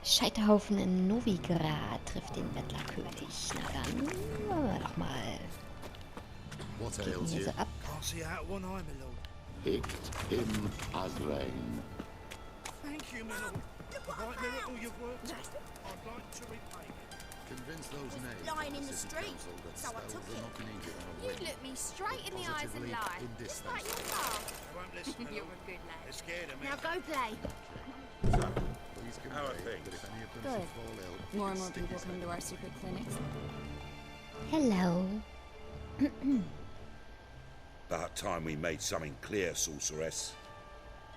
Scheiterhaufen in Novigrad trifft den Bettlerkönig. Na dann, wollen wir doch mal. What Gehen ails hier you? so ab. Can't see out one eye, my lord. Hicht im Adrein. Thank you, my lord. The right miracle you've worked. I'd like to repay you. Convince those names lying in the city street, council that so I spells took are it. not needed on a You whim. look me straight in the eyes and Positively lie. Just indispensable. like your car. They won't listen, my You're lord. a good lad. They're scared of me. Now go play. Please convey How are things? that if any of them Good. should fall ill, More and it's more sticky people come to our secret clinics. Hello. About time we made something clear, sorceress.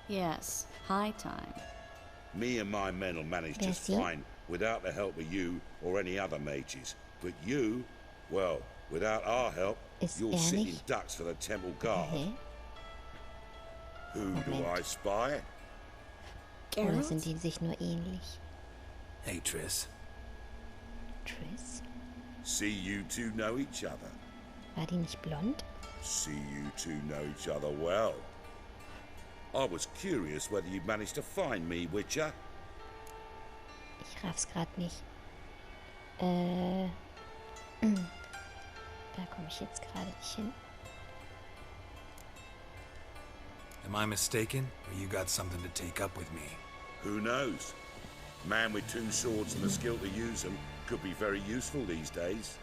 Yes, high time. Me and my men will manage just Yes, fine without the help of you or any other mages. But you, well, without our help, Ist you're er sitting nicht? ducks for the temple guard. Hä? Who do Moment. I spy? Oder sind die sich nur ähnlich? Hey, Triss. Triss? See you two know each other. War die nicht blond? See you two know each other well. I was curious whether you'd managed to find me, Witcher. Ich raff's grad nicht. Da komme ich jetzt gerade nicht hin. Am I mistaken, or you got something to take up with me? Who knows? Man with two swords and the skill to use them could be very useful these days.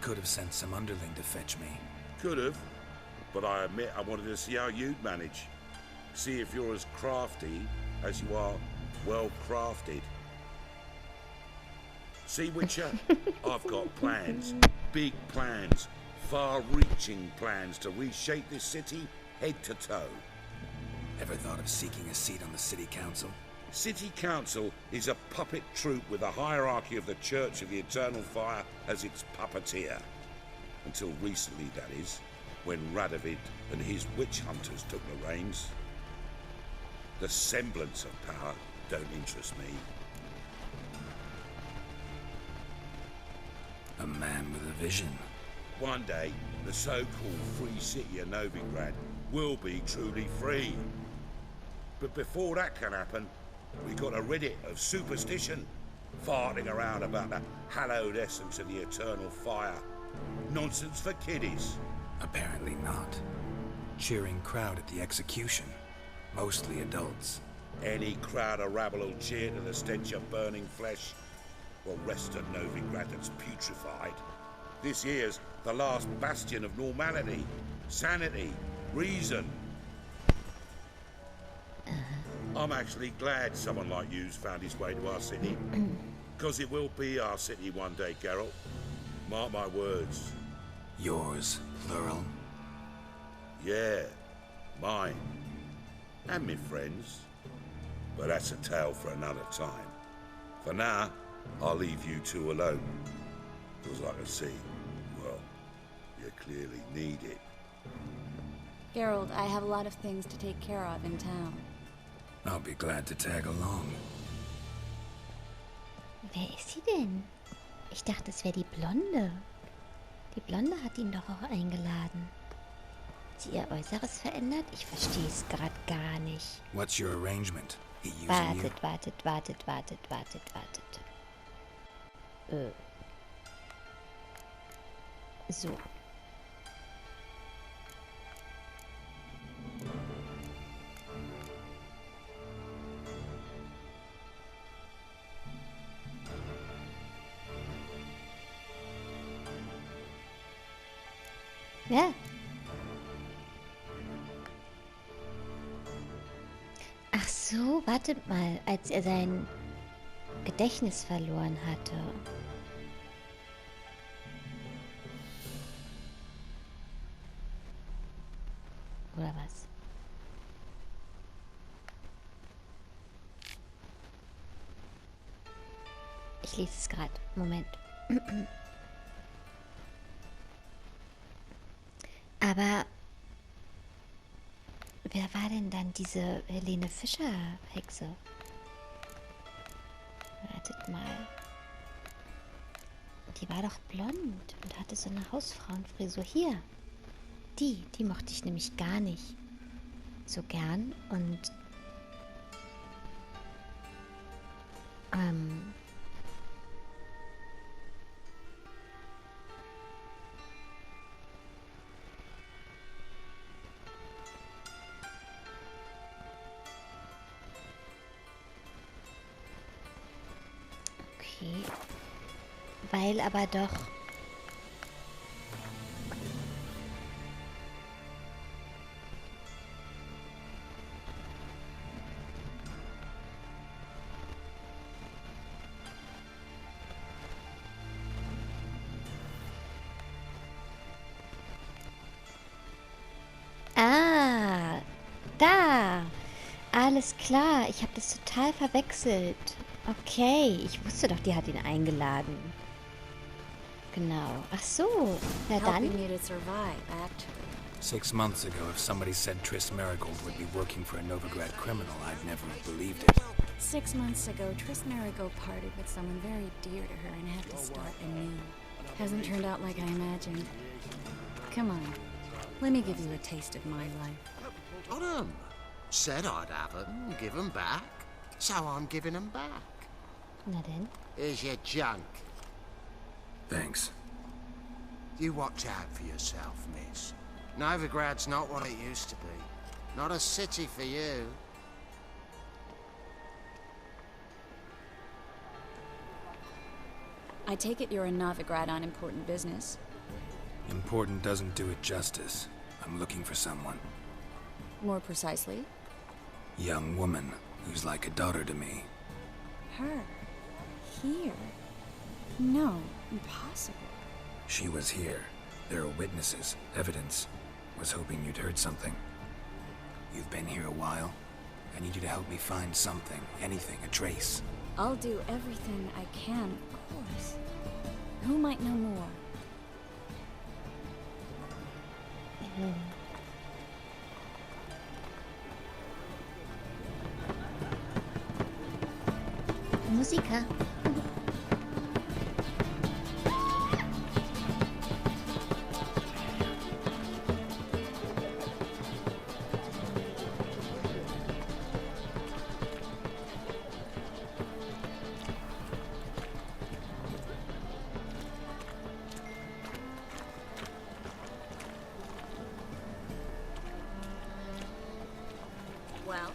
Could have sent some underling to fetch me. Could have, but I admit I wanted to see how you'd manage. See if you're as crafty as you are well crafted. See, Witcher, I've got plans, big plans, far-reaching plans to reshape this city head to toe. Ever thought of seeking a seat on the city council? City Council is a puppet troupe with a hierarchy of the Church of the Eternal Fire as its puppeteer. Until recently, that is, when Radovid and his witch hunters took the reins. The semblance of power don't interest me. A man with a vision. One day, the so-called free city of Novigrad will be truly free. But before that can happen, we got to rid it of superstition, farting around about the hallowed essence of the eternal fire. Nonsense for kiddies. Apparently not. Cheering crowd at the execution. Mostly adults. Any crowd of rabble will cheer to the stench of burning flesh. Well, rest of Novigrad that's putrefied. This year's the last bastion of normality, sanity, reason. I'm actually glad someone like you's found his way to our city. Because it will be our city one day, Geralt. Mark my words. Yours, plural. Yeah, mine. And me friends. But that's a tale for another time. For now, I'll leave you two alone. Because I can see, well, you clearly need it. Geralt, I have a lot of things to take care of in town. I'll be glad to tag along. Wer ist sie denn? Ich dachte, es wäre die Blonde. Die Blonde hat ihn doch auch eingeladen. Hat sie ihr Äußeres verändert? Ich verstehe es gerade gar nicht. What's your arrangement? He using you? Wartet. So. Ja. Ach so, wartet mal, als er sein Gedächtnis verloren hatte. Oder was? Ich lese es gerade. Moment. Aber wer war denn dann diese Helene Fischer-Hexe? Wartet mal. Die war doch blond und hatte so eine Hausfrauenfrisur. Hier. Die mochte ich nämlich gar nicht so gern. Und Ähm. Okay. Weil aber doch... Ah, da. Alles klar, ich habe das total verwechselt. Okay, ich wusste doch, die hat ihn eingeladen. Genau. Ach so, na dann. Helping you to survive, actually. 6 months ago, if somebody said Triss Marigold would be working for a Novigrad criminal, I'd never have believed it. 6 months ago, Triss Marigold parted with someone very dear to her and had to start anew. Hasn't turned out like I imagined. Come on, let me give you a taste of my life. Got 'em. Said I'd have 'em, give 'em back. So I'm giving 'em back. Na denn. Here's your junk. Thanks. You watch out for yourself, miss. Novigrad's not what it used to be. Not a city for you. I take it you're in Novigrad on important business. Important doesn't do it justice. I'm looking for someone. More precisely, Young woman who's like a daughter to me. her. Here. No, impossible. She was here. There are witnesses, evidence. Was hoping you'd heard something. You've been here a while. I need you to help me find something, anything, a trace. I'll do everything I can, of course. Who might know more? Musiker. Well,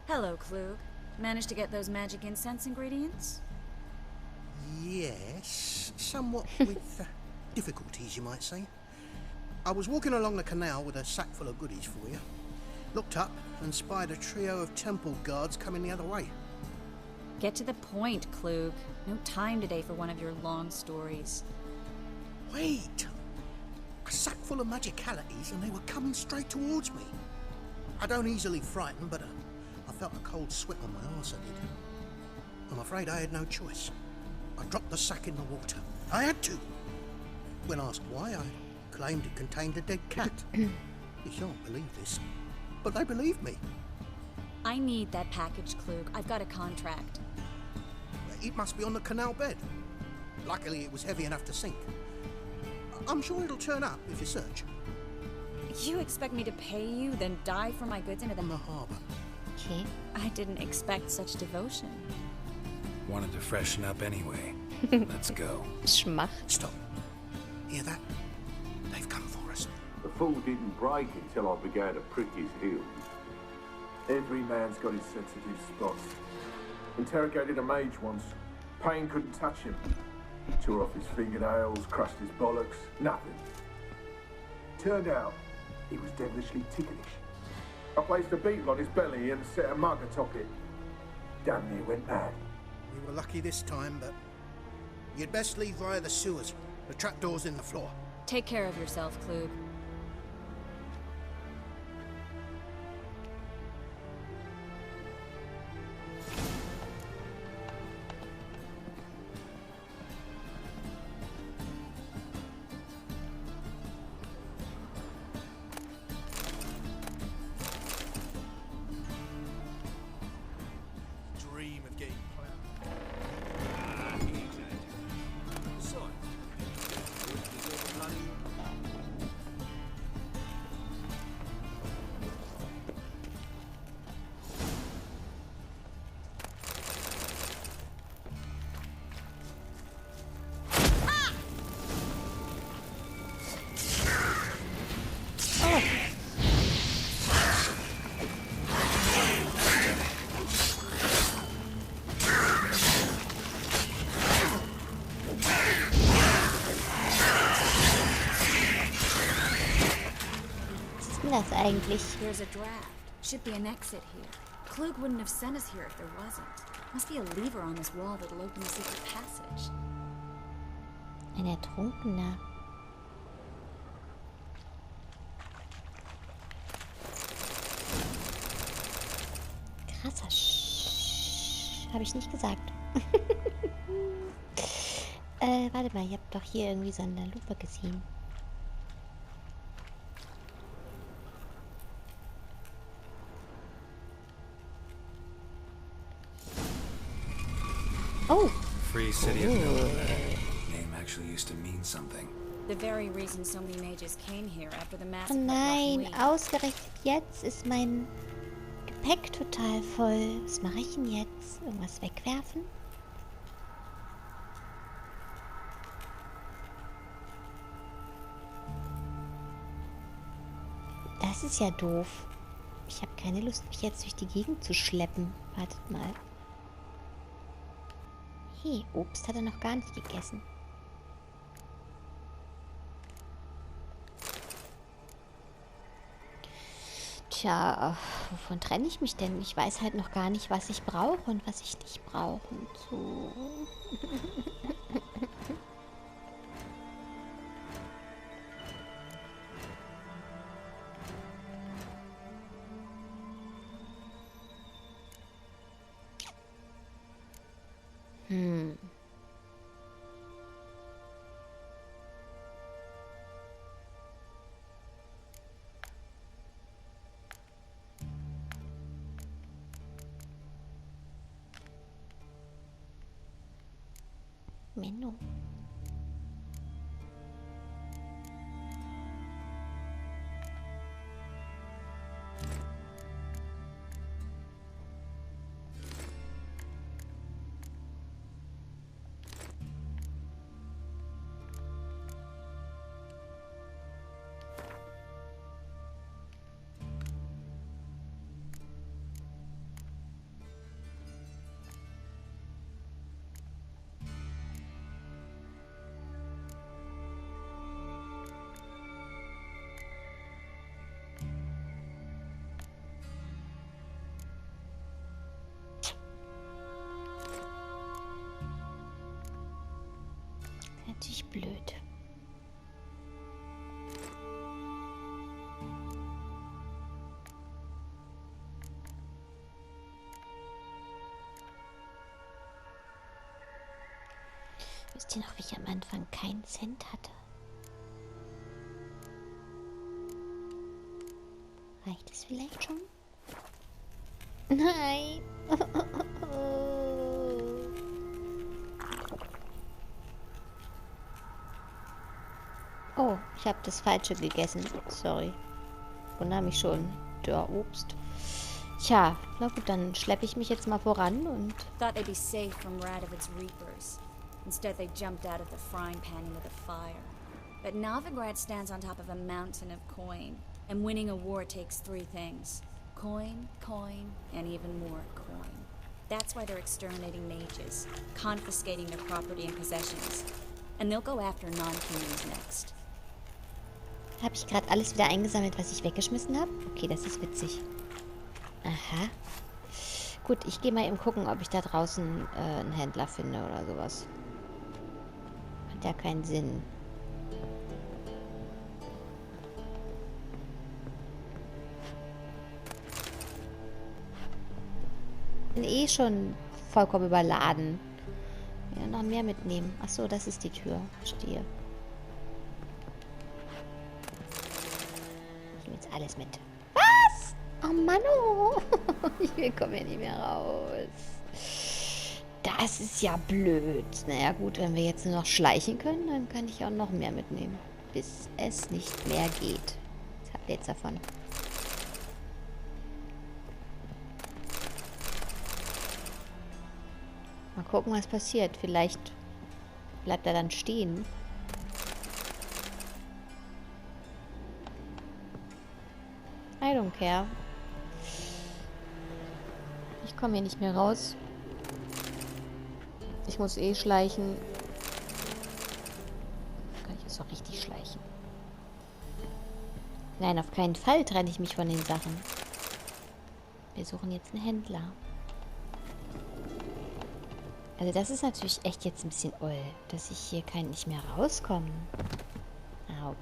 hello, Klug. Managed to get those magic incense ingredients? Yes, somewhat with difficulties, you might say. I was walking along the canal with a sack full of goodies for you. Looked up and spied a trio of temple guards coming the other way. Get to the point, Klug. No time today for one of your long stories. Wait! A sack full of magicalities and they were coming straight towards me. I don't easily frighten, but I felt a cold sweat on my arse, I did. I'm afraid I had no choice. I dropped the sack in the water. I had to. When asked why, I claimed it contained a dead cat. You shan't believe this, but they believed me. I need that package, Klug. I've got a contract. It must be on the canal bed. Luckily, it was heavy enough to sink. I'm sure it'll turn up if you search. You expect me to pay you, then dive for my goods into On the... the harbour. Okay. I didn't expect such devotion. Wanted to freshen up anyway. Let's go. Schmach. Stop. Hear that? They've come for us. The fall didn't break until I began to prick his heels. Every man's got his sensitive spots. Interrogated a mage once. Pain couldn't touch him. Tore off his fingernails, crushed his bollocks, nothing. Turned out, he was devilishly ticklish. I placed a beetle on his belly and set a mug atop it. Damn near went mad. We were lucky this time, but you'd best leave via the sewers. The trapdoor's in the floor. Take care of yourself, Klug. eigentlich? There's a draft. Should be an exit here. Klug wouldn't have sent us here if there wasn't. Must be a lever on this wall that'll open the secret passage. Ein Ertrunkener. Krasser habe ich nicht gesagt. Warte mal, ihr habt doch hier irgendwie so eine Lupe gesehen. Oh! Free city of Novigrad. Name actually used to mean something. The very reason so many mages came here after the Oh massacre. nein, ausgerechnet jetzt ist mein Gepäck total voll. Was mache ich denn jetzt? Irgendwas wegwerfen? Das ist ja doof. Ich habe keine Lust, mich jetzt durch die Gegend zu schleppen. Wartet mal. Hey, Obst hat er noch gar nicht gegessen. Tja, wovon trenne ich mich denn? Ich weiß halt noch gar nicht, was ich brauche und was ich nicht brauche. Und so. Menno. Natürlich blöd. Wisst ihr noch, wie ich am Anfang keinen Cent hatte? Reicht es vielleicht schon? Nein! Oh, ich habe das Falsche gegessen. Sorry. Wundere mich schon. Der Obst. Tja, na gut, dann schleppe ich mich jetzt mal voran und... Thought they'd be safe from Radovid's reapers. Instead they jumped out of the frying pan into the fire. But Novigrad stands on top of a mountain of coin. And winning a war takes three things. Coin, coin, and even more coin. That's why they're exterminating mages. Confiscating their property and possessions. And they'll go after non-humans next. Habe ich gerade alles wieder eingesammelt, was ich weggeschmissen habe? Okay, das ist witzig. Aha. Gut, ich gehe mal eben gucken, ob ich da draußen einen Händler finde oder sowas. Hat ja keinen Sinn. Bin eh schon vollkommen überladen. Ja, noch mehr mitnehmen. Achso, das ist die Tür. Verstehe. Ich nehme jetzt alles mit. Was? Oh Mann, oh. Ich komme hier nicht mehr raus. Das ist ja blöd. Naja gut, wenn wir jetzt nur noch schleichen können, dann kann ich auch noch mehr mitnehmen. Bis es nicht mehr geht. Was habt ihr jetzt davon? Mal gucken, was passiert. Vielleicht bleibt er dann stehen. I don't care. Ich komme hier nicht mehr raus. Ich muss eh schleichen. Kann ich jetzt auch richtig schleichen? Nein, auf keinen Fall trenne ich mich von den Sachen. Wir suchen jetzt einen Händler. Also das ist natürlich echt jetzt ein bisschen oll, dass ich hier nicht mehr rauskomme. Au.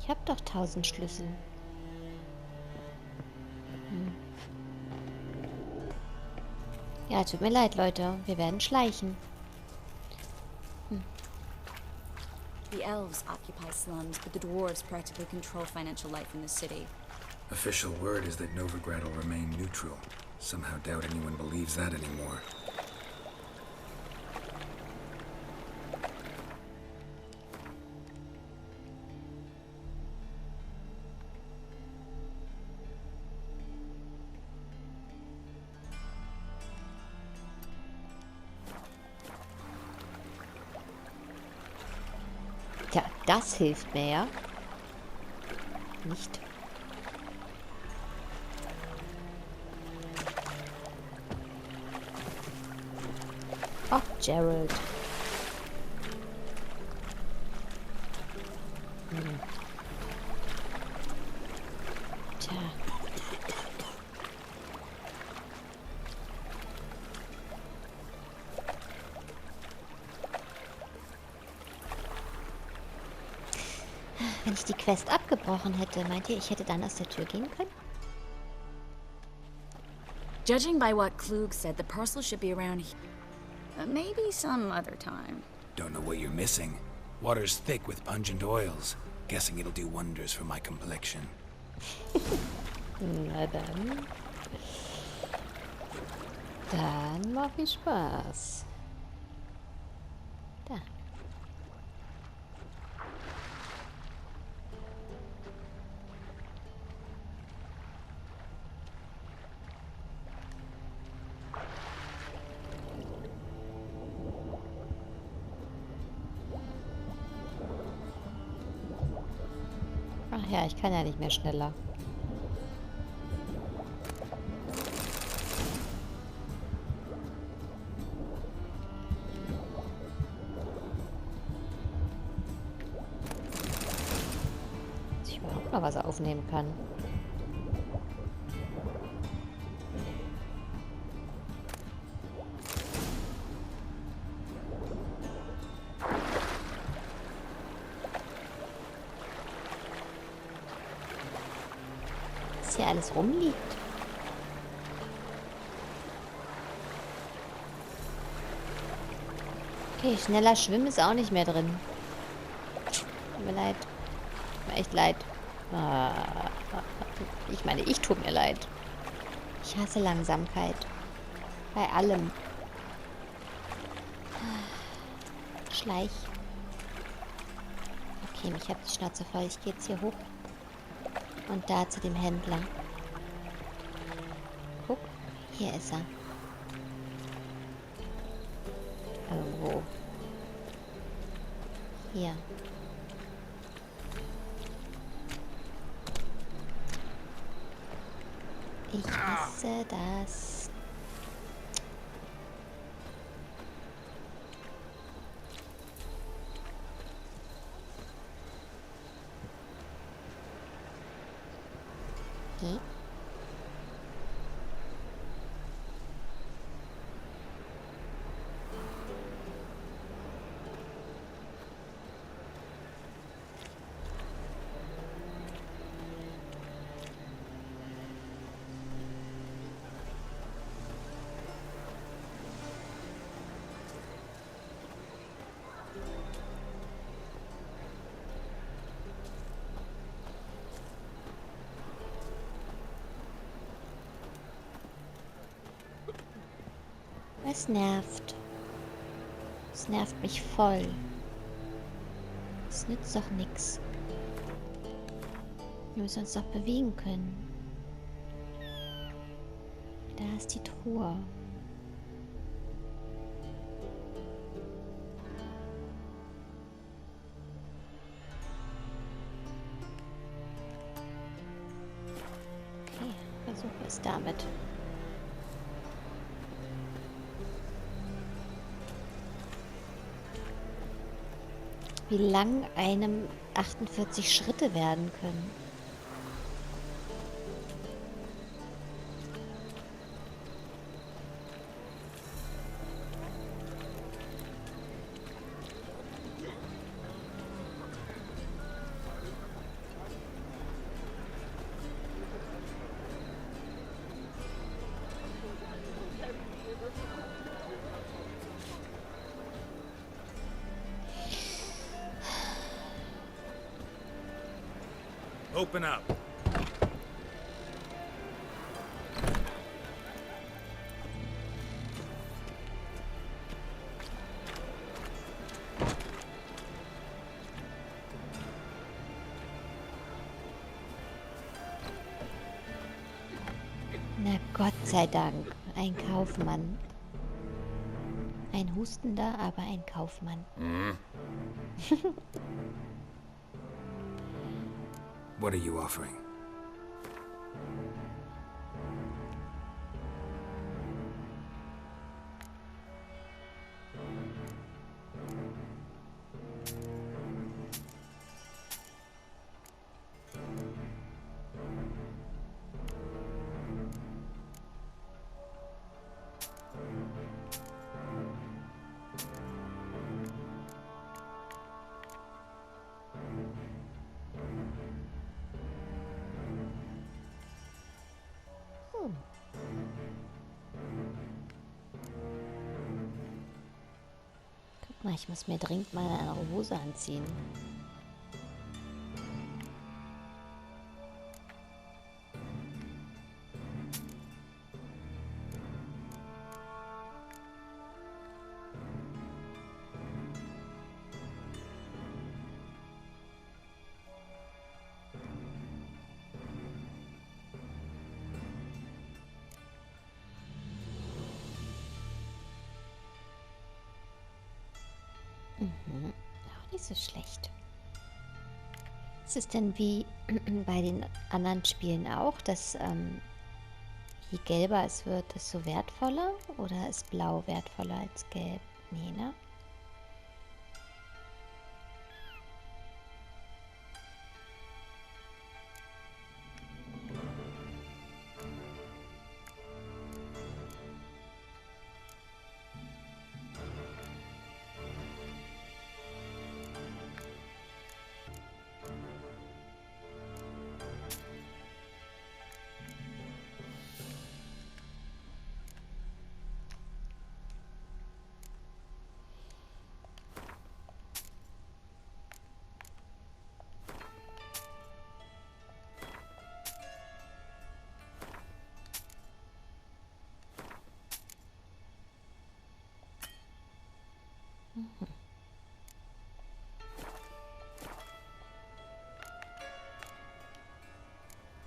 Ich habe doch 1000 Schlüssel. Ja, tut mir leid, Leute. Wir werden schleichen. The elves occupy slums, but the dwarves practically control financial life in the city. Official word is that Novigrad will remain neutral. Somehow doubt anyone believes that anymore. Tja, das hilft mir ja. Nicht. Ach, Geralt. Tja. Wenn ich die Quest abgebrochen hätte, meint ihr, ich hätte dann aus der Tür gehen können? Judging by what Klug said, the parcel should be around here. Maybe some other time. Don't know what you're missing. Water's thick with pungent oils. Guessing it'll do wonders for my complexion. Na dann. Dann mach ich Spaß. Da. Ach ja, ich kann ja nicht mehr schneller. Dass ich überhaupt noch was aufnehmen kann. Hier alles rumliegt. Okay, schneller schwimmen ist auch nicht mehr drin. Tut mir leid. Tut mir echt leid. Ich meine, ich tut mir leid. Ich hasse Langsamkeit. Bei allem. Schleich. Okay, ich habe die Schnauze voll. Ich gehe jetzt hier hoch. Und da zu dem Händler. Guck, hier ist er. Irgendwo. Hier. Ich hasse das. Okay. Es nervt. Es nervt mich voll. Es nützt doch nichts. Wir müssen uns doch bewegen können. Da ist die Truhe. wie lang einem 48 Schritte werden können. Open up. Na Gott sei Dank, ein Kaufmann. Ein Hustender, aber ein Kaufmann. What are you offering? Guck mal, ich muss mir dringend mal eine Hose anziehen. Auch nicht so schlecht. Ist es denn wie bei den anderen Spielen auch, dass je gelber es wird, desto wertvoller? Oder ist blau wertvoller als gelb? Nee, ne?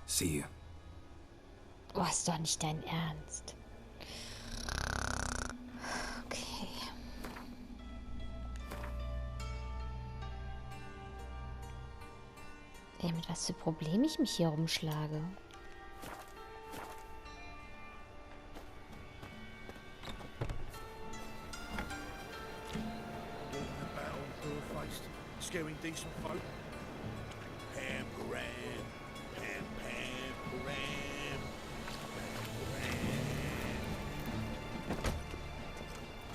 See you. Oh, ist doch nicht dein Ernst. Okay. Ey, mit was für Problem ich mich hier rumschlage. Scaring decent folk. Pam, Param, Pam, Pam, Param, Param.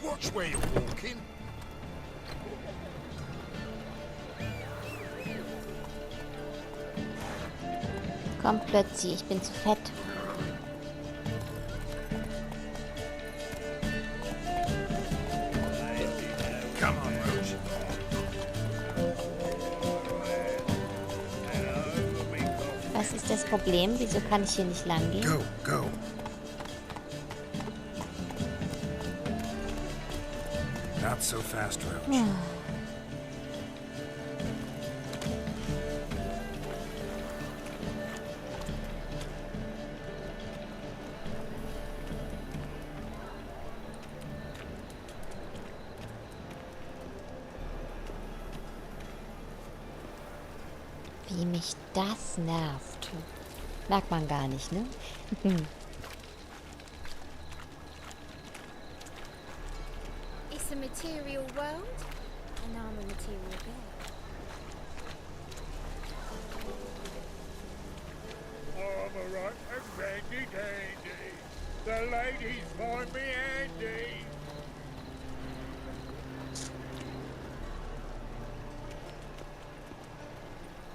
Watch where you're walking. Komm plötzlich, ich bin zu fett. Come on, Roach. Was ist das Problem? Wieso kann ich hier nicht lang gehen? Go, go. Not so fast, Roach. Wie mich das nervt. Merkt man gar nicht, ne? It's a material world, and I'm a material girl. handy dandy. The ladies find me handy.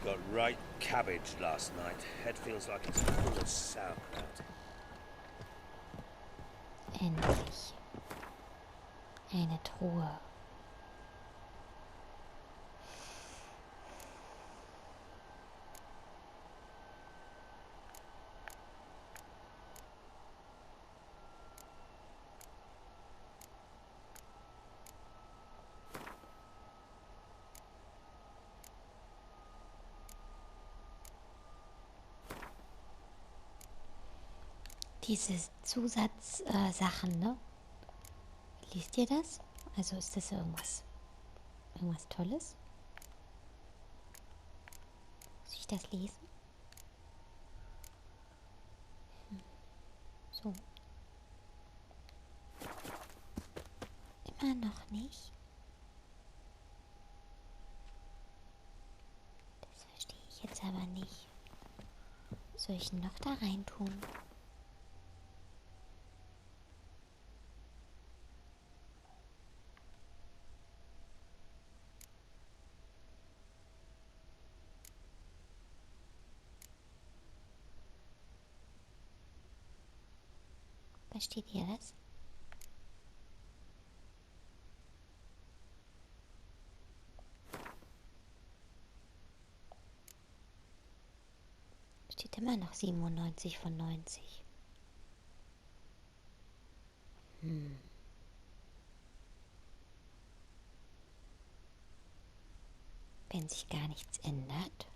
Got right cabbage last night. Head feels like it's full of sauerkraut. Endlich. Eine Truhe. Diese Zusatzsachen, ne? Liest ihr das? Also ist das irgendwas Tolles? Muss ich das lesen? So. Immer noch nicht. Das verstehe ich jetzt aber nicht. Was soll ich denn noch da rein tun? Versteht ihr das? Steht immer noch 97 von 90. Wenn sich gar nichts ändert.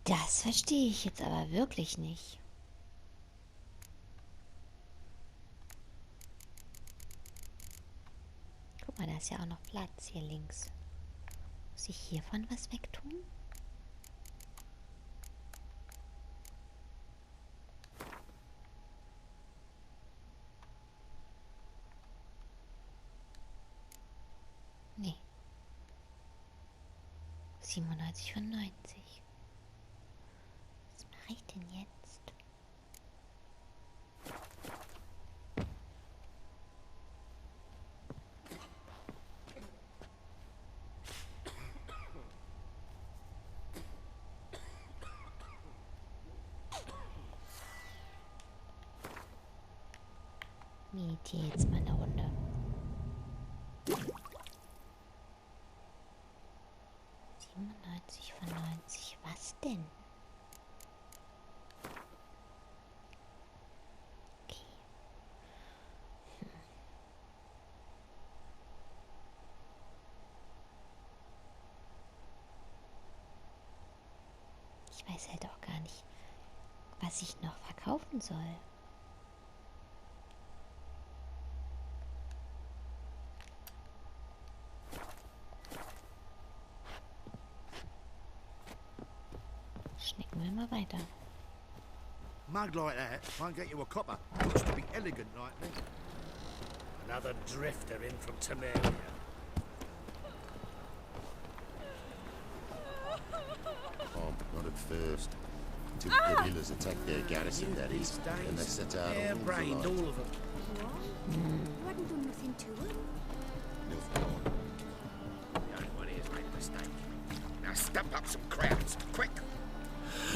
Das verstehe ich jetzt aber wirklich nicht. Guck mal, da ist ja auch noch Platz hier links. Muss ich hiervon was wegtun? Nee. 97 von 90. Was mache ich denn jetzt? Meditiere jetzt mal eine Runde. Von 90. Was denn? Okay. Ich weiß halt auch gar nicht, was ich noch verkaufen soll. Schnicken wir mal weiter. Mug like that won't get you a copper. Looks to be elegant like me. Another drifter in from Temerien. Oh, not at first. Till the guerrillas attack their garrison, that is, and they set out Hair-brained, all of them. You hadn't done nothing to it. Nilfgaard. The only one here's made a mistake. Now stump up some crowds, quick!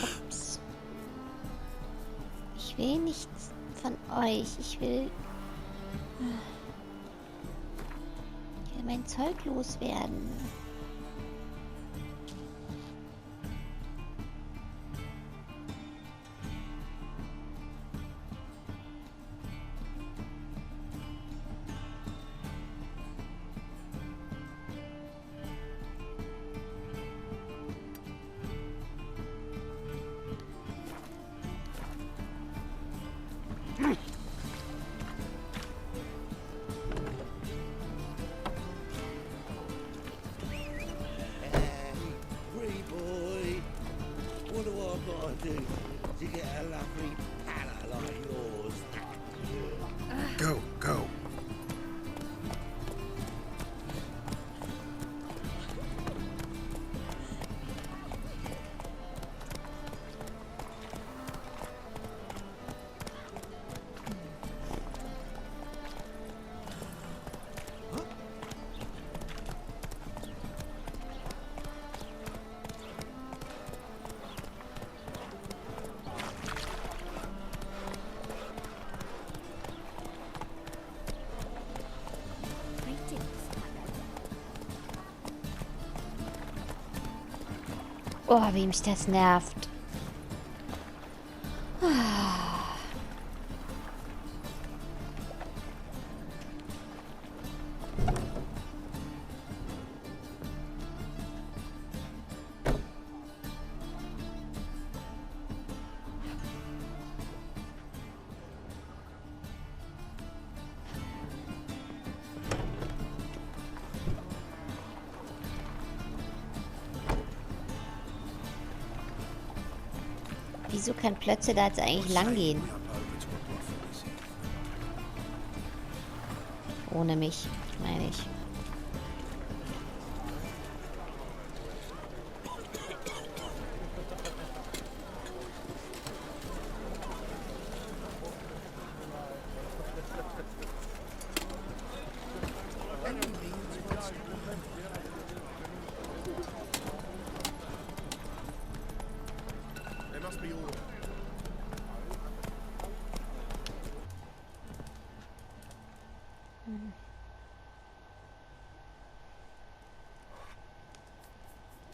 Ups. Ich will nichts von euch. Ich will mein Zeug loswerden. Oh, wie mich das nervt. Wieso kann Plötze da jetzt eigentlich lang gehen? Ohne mich, meine ich.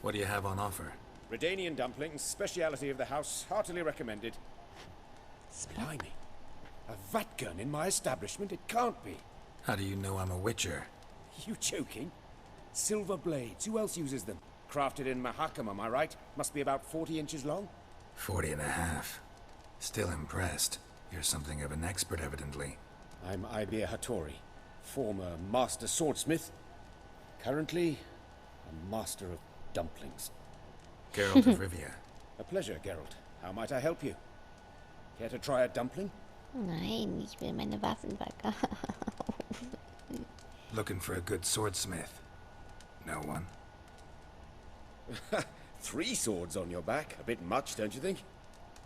What do you have on offer? Redanian dumplings, speciality of the house, heartily recommended. Blimey. A vatgun in my establishment? It can't be. How do you know I'm a witcher? You joking? Silver blades, who else uses them? Crafted in Mahakam, am I right? Must be about 40 inches long? 40 and a half. Still impressed. You're something of an expert, evidently. I'm Ibir Hattori, former master swordsmith. Currently, a master of dumplings. Geralt of Riva. A pleasure, Geralt. How might I help you? Care to try a dumpling? Nein, ich will meine Waffen verkaufen. Looking for a good swordsmith. No one? 3 swords on your back. A bit much, don't you think?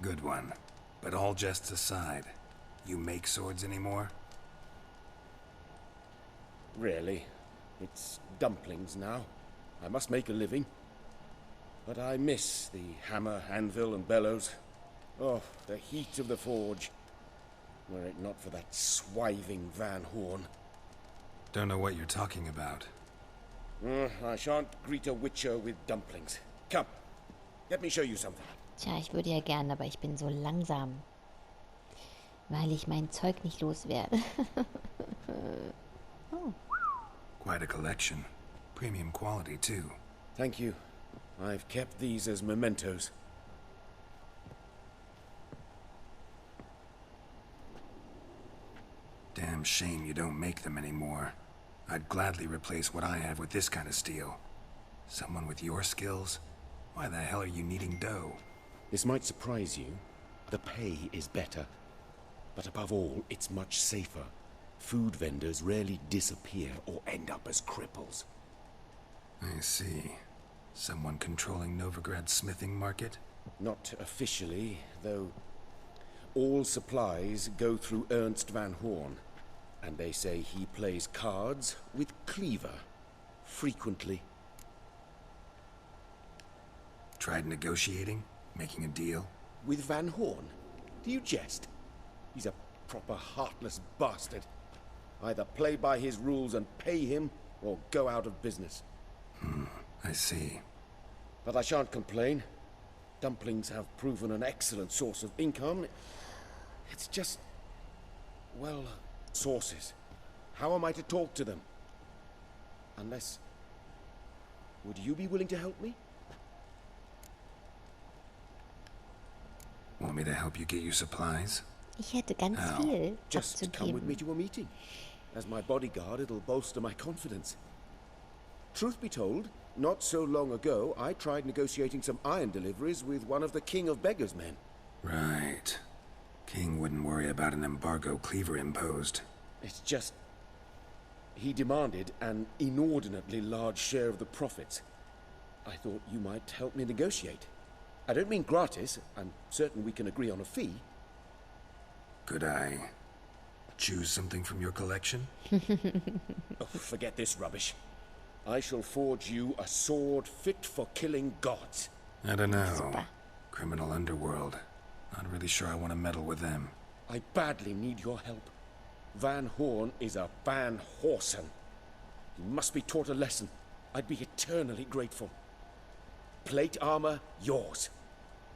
Good one. But all jests aside, you make swords anymore? Really? It's dumplings now. I must make a living. But I miss the hammer, anvil, and bellows. Oh, the heat of the forge. Were it not for that swiving Van Horn. Don't know what you're talking about. I shan't greet a witcher with dumplings. Come, let me show you something. Tja, ich würde ja gern, aber ich bin so langsam. Weil ich mein Zeug nicht loswerde. Oh. Quite a collection. Premium quality, too. Thank you. I've kept these as mementos. Damn shame you don't make them anymore. I'd gladly replace what I have with this kind of steel. Someone with your skills? Why the hell are you needing dough? This might surprise you. The pay is better. But above all, it's much safer. Food vendors rarely disappear or end up as cripples. I see. Someone controlling Novigrad's smithing market? Not officially, though all supplies go through Ernst Van Horn. And they say he plays cards with Cleaver. Frequently. Tried negotiating? Making a deal? With Van Horn? Do you jest? He's a proper heartless bastard. Either play by his rules and pay him, or go out of business. I see. But I shan't complain. Dumplings have proven an excellent source of income. It's just... well, sources. How am I to talk to them? Unless... would you be willing to help me? Want me to help you get you supplies? Ich hätte ganz viel Just come with me abzugeben. to a meeting. As my bodyguard, it'll bolster my confidence. Truth be told, not so long ago, I tried negotiating some iron deliveries with one of the King of Beggars' men. Right. King wouldn't worry about an embargo Cleaver imposed. It's just... he demanded an inordinately large share of the profits. I thought you might help me negotiate. I don't mean gratis. I'm certain we can agree on a fee. Could I choose something from your collection? Oh, forget this rubbish. I shall forge you a sword fit for killing gods. I don't know. Criminal underworld. Not really sure I want to meddle with them. I badly need your help. Van Horn is a Van Horsen. He must be taught a lesson. I'd be eternally grateful. plate armor, yours.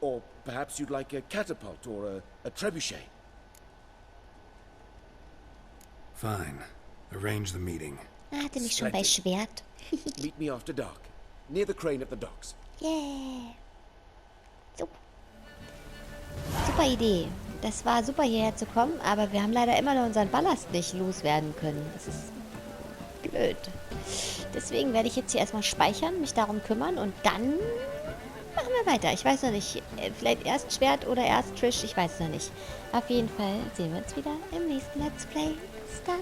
Or perhaps you'd like a catapult or a trebuchet. Fine. Arrange the meeting. Hatte mich schon bei Schwert. Meet me after dark, near the crane at the docks. Yeah. So. Super Idee. Das war super, hierher zu kommen, aber wir haben leider immer noch unseren Ballast nicht loswerden können. Das ist blöd. Deswegen werde ich jetzt hier erstmal speichern, mich darum kümmern und dann machen wir weiter. Ich weiß noch nicht. Vielleicht erst Schwert oder erst Triss. Ich weiß es noch nicht. Auf jeden Fall sehen wir uns wieder im nächsten Let's Play. Bis dann.